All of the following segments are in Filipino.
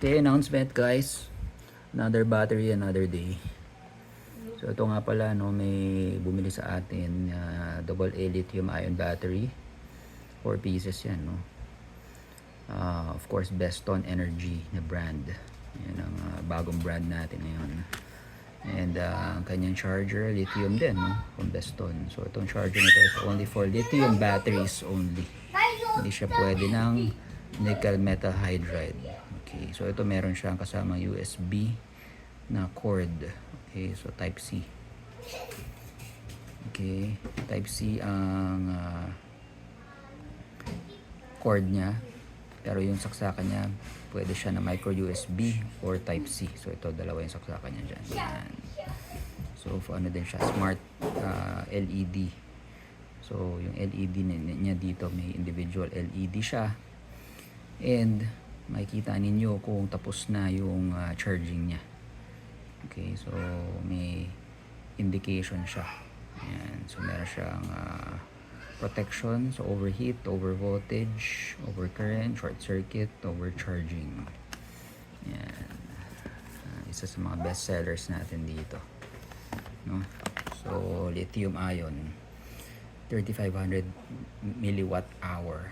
Okay, announcement guys. Another battery, another day. So ito nga pala, no, may bumili sa atin double A lithium ion battery. 4 pieces yan, no. Of course, Beston Energy na brand. Yan ang bagong brand natin ngayon. And ang kanyang charger, lithium din, no, from Beston. So itong charger nito is only for lithium batteries only. Hindi siya pwede ng nickel metal hydride. Okay, so ito meron siyang kasamang USB na cord. Okay, so type C. Okay, type C ang cord niya. Pero yung saksakan niya, pwede siya na micro USB or type C. So ito, dalawa yung saksakan niya dyan. Yan. So ano din siya, smart LED. So yung LED niya dito, may individual LED siya. And makikita ninyo kung tapos na yung charging niya. Okay, so may indication siya. Ayan, so meron siyang protection sa overheat, over voltage, over current, short circuit, over charging. Ayan. Isa sa mga best sellers natin dito, no? So lithium ion 3500 milliwatt hour.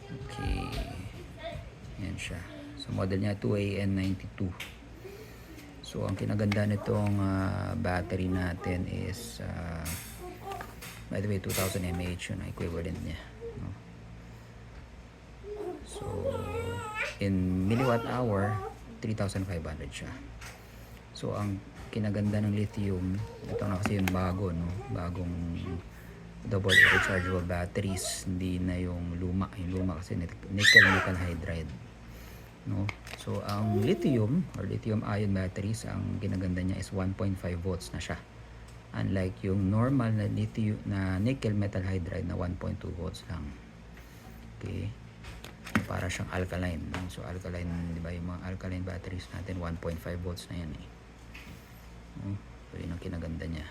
Okay, yan siya. So model niya 2AN92. So ang kinaganda nitong battery natin is by the way 2000 mAh yun ang equivalent niya, no? So in milliwatt hour 3500 siya. So ang kinaganda ng lithium, ito na kasi yung bago, no? Bagong double A rechargeable batteries, hindi na yung luma. Yung luma kasi nickel metal hydride, no? So ang lithium or lithium ion batteries, ang ginaganda niya is 1.5 volts na siya, unlike yung normal na lithium na nickel metal hydride na 1.2 volts lang. Okay, para siyang alkaline, no? So alkaline, di ba, yung mga alkaline batteries natin 1.5 volts na yan, eh. So yun ang kinaganda niya.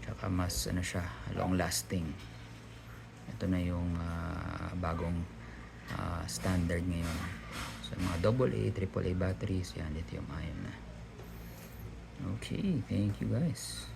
Tsaka mas ano siya, long lasting. Ito na yung bagong standard ngayon. So mga AA, AAA batteries, yan, lithium ion na. Okay, thank you guys.